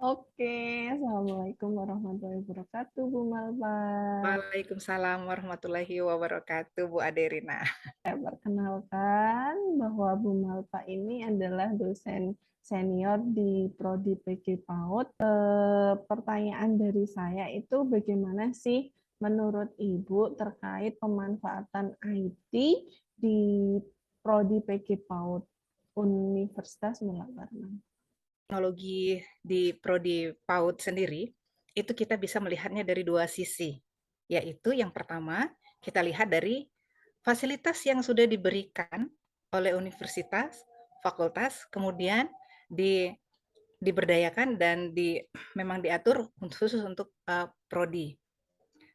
Oke, Assalamualaikum warahmatullahi wabarakatuh, Bu Malva. Waalaikumsalam warahmatullahi wabarakatuh, Bu Aderina. Perkenalkan bahwa Bu Malva ini adalah dosen senior di Prodi PG PAUD. Pertanyaan dari saya itu bagaimana sih menurut Ibu terkait pemanfaatan IT di Prodi PG PAUD Universitas Mulla Warman? Teknologi di Prodi PAUD sendiri, itu kita bisa melihatnya dari dua sisi, yaitu yang pertama, kita lihat dari fasilitas yang sudah diberikan oleh universitas, fakultas, kemudian di diberdayakan dan memang diatur khusus untuk prodi.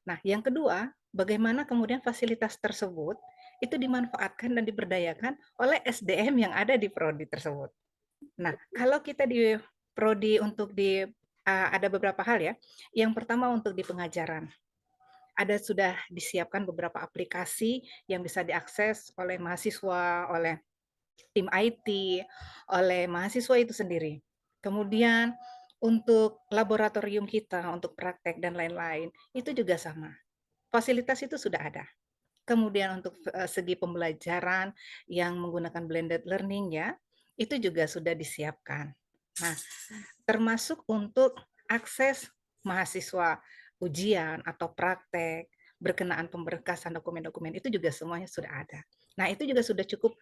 Nah, yang kedua, bagaimana kemudian fasilitas tersebut itu dimanfaatkan dan diberdayakan oleh SDM yang ada di prodi tersebut. Nah, kalau kita di prodi untuk ada beberapa hal ya. Yang pertama untuk di pengajaran. Ada sudah disiapkan beberapa aplikasi yang bisa diakses oleh mahasiswa, oleh tim IT, oleh mahasiswa itu sendiri. Kemudian untuk laboratorium kita, untuk praktek dan lain-lain, itu juga sama. Fasilitas itu sudah ada. Kemudian untuk segi pembelajaran yang menggunakan blended learning ya, itu juga sudah disiapkan. Nah, termasuk untuk akses mahasiswa ujian atau praktek, berkenaan pemberkasan dokumen-dokumen itu juga semuanya sudah ada. Nah, itu juga sudah cukup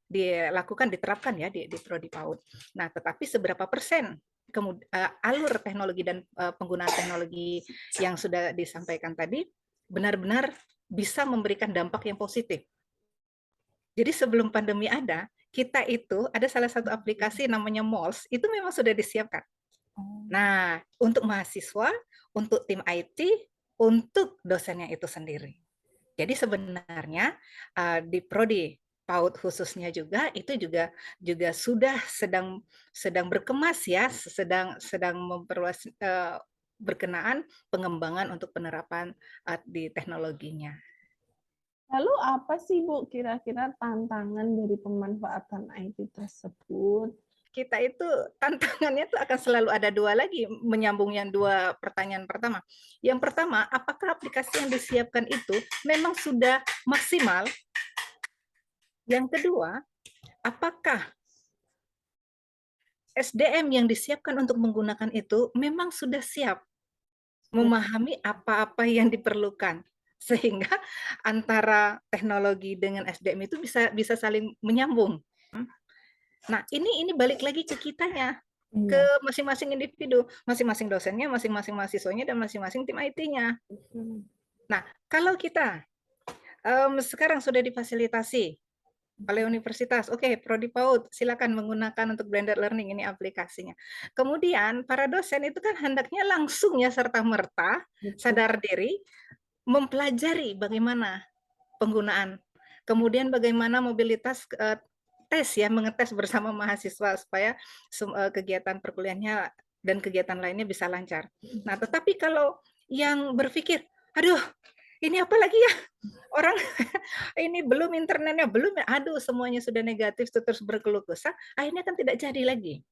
dilakukan, diterapkan ya di Prodi PAUD. Nah, tetapi seberapa persen alur teknologi dan penggunaan teknologi yang sudah disampaikan tadi benar-benar bisa memberikan dampak yang positif. Jadi sebelum pandemi ada, kita itu ada salah satu aplikasi namanya MOLS, itu memang sudah disiapkan. Nah, untuk mahasiswa, untuk tim IT, untuk dosennya itu sendiri. Jadi sebenarnya di prodi PAUD khususnya juga itu juga sudah sedang berkemas ya, sedang memperluas berkenaan pengembangan untuk penerapan di teknologinya. Lalu apa sih Bu kira-kira tantangan dari pemanfaatan IT tersebut? Kita itu tantangannya tuh akan selalu ada dua lagi, menyambung yang dua pertanyaan pertama. Yang pertama, apakah aplikasi yang disiapkan itu memang sudah maksimal? Yang kedua, apakah SDM yang disiapkan untuk menggunakan itu memang sudah siap memahami apa-apa yang diperlukan? Sehingga antara teknologi dengan SDM itu bisa saling menyambung. Nah, ini balik lagi ke kitanya, ke Iya. masing-masing individu, masing-masing dosennya, masing-masing mahasiswanya, dan masing-masing tim IT-nya. Nah, kalau kita sekarang sudah difasilitasi oleh universitas, oke, Prodi PAUD, silakan menggunakan untuk blended learning ini aplikasinya. Kemudian para dosen itu kan hendaknya langsung ya serta-merta Betul. sadar diri mempelajari bagaimana penggunaan. Kemudian bagaimana mobilitas tes ya, mengetes bersama mahasiswa supaya kegiatan perkuliahannya dan kegiatan lainnya bisa lancar. Nah, tetapi kalau yang berpikir, aduh, ini apa lagi ya? Orang ini belum internetnya, belum ya, aduh semuanya sudah negatif terus berkeluh kesah, akhirnya kan tidak jadi lagi.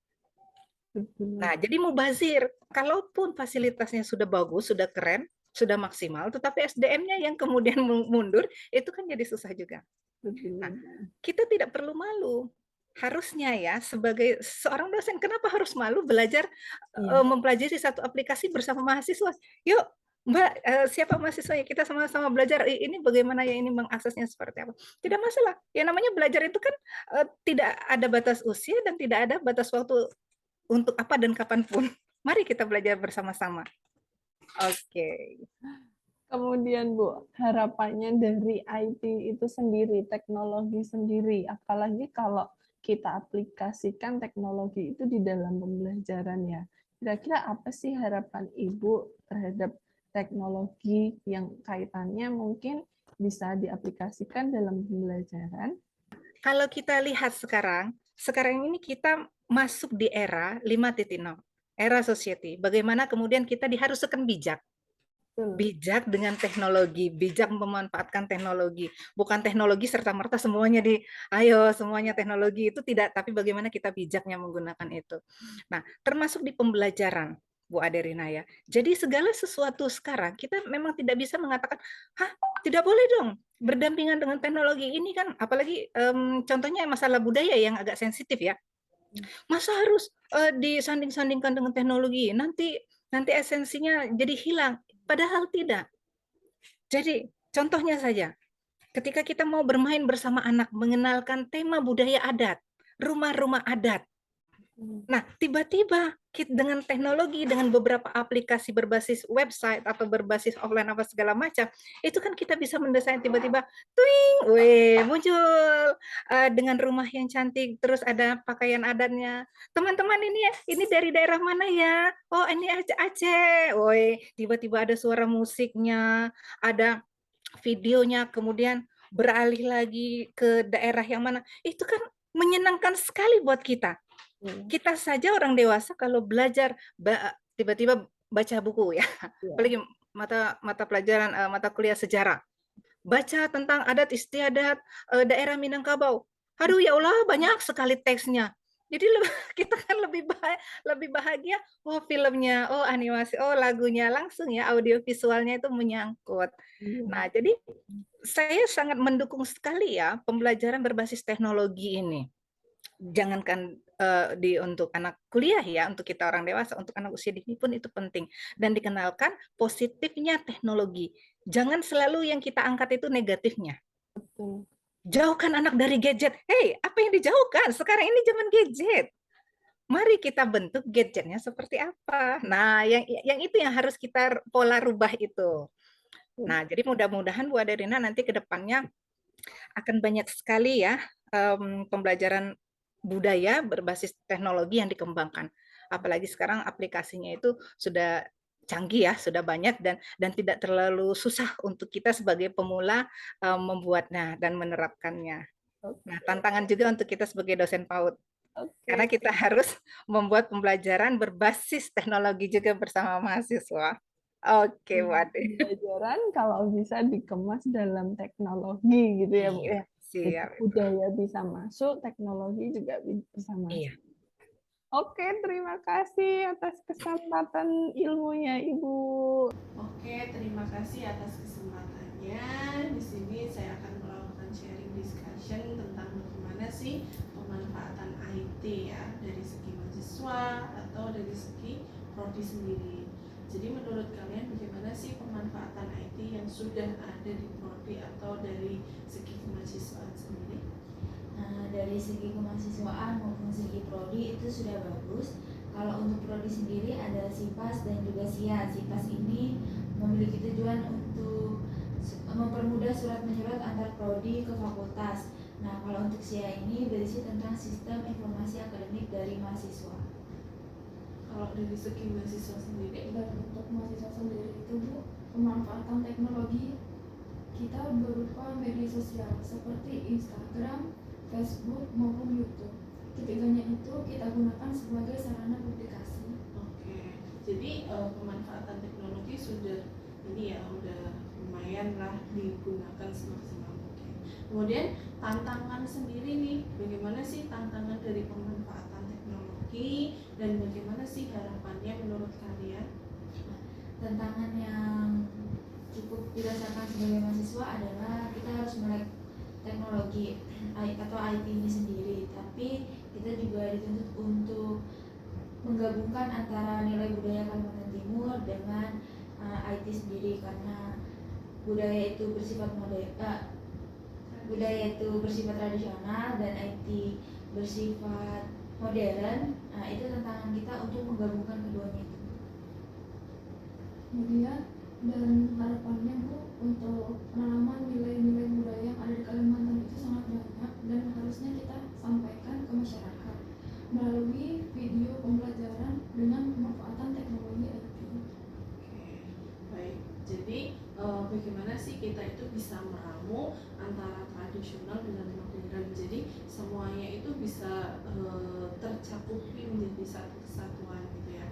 Betul. Nah, jadi mubazir. Kalaupun fasilitasnya sudah bagus, sudah keren, sudah maksimal, tetapi SDM-nya yang kemudian mundur, itu kan jadi susah juga. Nah, Betul. kita tidak perlu malu. Harusnya ya, sebagai seorang dosen, kenapa harus malu belajar Iya. mempelajari satu aplikasi bersama mahasiswa? Yuk, Mbak, siapa mahasiswanya? Kita sama-sama belajar. Ini bagaimana ya ini mengaksesnya seperti apa? Tidak masalah. Ya namanya belajar itu kan tidak ada batas usia dan tidak ada batas waktu untuk apa dan kapanpun. Mari kita belajar bersama-sama. Oke. Kemudian Bu, harapannya dari IT itu sendiri, teknologi sendiri, apalagi kalau kita aplikasikan teknologi itu di dalam pembelajaran ya. Kira-kira apa sih harapan Ibu terhadap teknologi yang kaitannya mungkin bisa diaplikasikan dalam pembelajaran? Kalau kita lihat sekarang ini kita masuk di era 5.0, era society. Bagaimana kemudian kita diharuskan bijak. betul. bijak dengan teknologi, bijak memanfaatkan teknologi. Bukan teknologi serta-merta ayo semuanya teknologi, itu tidak, tapi bagaimana kita bijaknya menggunakan itu. Nah, termasuk di pembelajaran, Bu Adelina ya. Jadi segala sesuatu sekarang kita memang tidak bisa mengatakan, hah, tidak boleh dong berdampingan dengan teknologi. Ini kan apalagi contohnya masalah budaya yang agak sensitif ya. Masa harus disanding-sandingkan dengan teknologi? Nanti esensinya jadi hilang. Padahal tidak. Jadi contohnya saja, ketika kita mau bermain bersama anak, mengenalkan tema budaya adat, rumah-rumah adat. Nah, tiba-tiba dengan teknologi, dengan beberapa aplikasi berbasis website atau berbasis offline apa segala macam, itu kan kita bisa mendesain tiba-tiba, twing, muncul dengan rumah yang cantik, terus ada pakaian adatnya. Teman-teman ini dari daerah mana ya? Oh, ini Aceh. Woi, tiba-tiba ada suara musiknya, ada videonya, kemudian beralih lagi ke daerah yang mana. Itu kan menyenangkan sekali buat kita. Kita saja orang dewasa kalau belajar tiba-tiba baca buku ya, Iya. apalagi mata pelajaran mata kuliah sejarah, baca tentang adat istiadat daerah Minangkabau. Aduh ya Allah, banyak sekali teksnya. Jadi kita kan lebih bahagia, oh filmnya, oh animasi, oh lagunya, langsung ya audio visualnya itu menyangkut. Iya. Nah, jadi saya sangat mendukung sekali ya pembelajaran berbasis teknologi ini. Jangankan untuk anak kuliah ya, untuk kita orang dewasa, untuk anak usia dini pun itu penting. Dan dikenalkan positifnya teknologi. Jangan selalu yang kita angkat itu negatifnya. Betul. Jauhkan anak dari gadget. Hei, apa yang dijauhkan? Sekarang ini zaman gadget. Mari kita bentuk gadgetnya seperti apa. Nah, yang itu yang harus kita pola rubah itu. Nah, jadi mudah-mudahan Bu Adelina nanti ke depannya akan banyak sekali ya pembelajaran budaya berbasis teknologi yang dikembangkan. Apalagi sekarang aplikasinya itu sudah canggih ya, sudah banyak dan tidak terlalu susah untuk kita sebagai pemula membuatnya dan menerapkannya. Nah, Oke. tantangan juga untuk kita sebagai dosen PAUD karena Oke. kita harus membuat pembelajaran berbasis teknologi juga bersama mahasiswa. Oke, Bu Ade. Pembelajaran kalau bisa dikemas dalam teknologi gitu ya, Bu Iya, ya. Jadi siap. budaya bisa masuk, teknologi juga bisa Iya. masuk. Oke, terima kasih atas kesempatan ilmunya, Ibu. Oke, terima kasih atas kesempatannya. Di sini saya akan melakukan sharing discussion tentang bagaimana sih pemanfaatan IT ya dari segi mahasiswa atau dari segi prodi sendiri. Jadi menurut kalian bagaimana sih pemanfaatan IT yang sudah ada di prodi atau dari segi kemahasiswaan sendiri? Nah, dari segi kemahasiswaan maupun segi prodi itu sudah bagus. Kalau untuk prodi sendiri ada SIPAS dan juga SIA. SIPAS ini memiliki tujuan untuk mempermudah surat menyurat antar prodi ke fakultas. Nah, kalau untuk SIA ini berisi tentang sistem informasi akademik dari mahasiswa. Kalau dari segi mahasiswa sendiri, dan untuk mahasiswa sendiri itu Bu, pemanfaatan teknologi kita berupa media sosial seperti Instagram, Facebook maupun YouTube. Ketiganya itu kita gunakan sebagai sarana publikasi. Oke, jadi pemanfaatan teknologi sudah lumayan lah digunakan semaksimal mungkin. Kemudian tantangan sendiri nih, bagaimana sih tantangan dari pemanfaatan teknologi dan bagaimana sih harapannya menurut kalian? Tantangan yang cukup dirasakan sebagai mahasiswa adalah kita harus melek teknologi atau IT ini sendiri, tapi kita juga dituntut untuk menggabungkan antara nilai budaya Kalimantan Timur dengan IT sendiri, karena budaya itu bersifat tradisional dan IT bersifat modern. Nah, itu tantangan kita untuk menggabungkan keduanya itu. Kemudian dan harapannya Bu, untuk penanaman nilai-nilai budaya yang ada di Kalimantan itu sangat banyak dan harusnya kita sampaikan ke masyarakat melalui video pembelajaran dengan pemanfaatan teknologi IT. Oke, baik. Jadi bagaimana sih kita itu bisa meramu antara tradisional dengan modern. Jadi semuanya itu bisa tercakupi menjadi satu kesatuan gitu ya.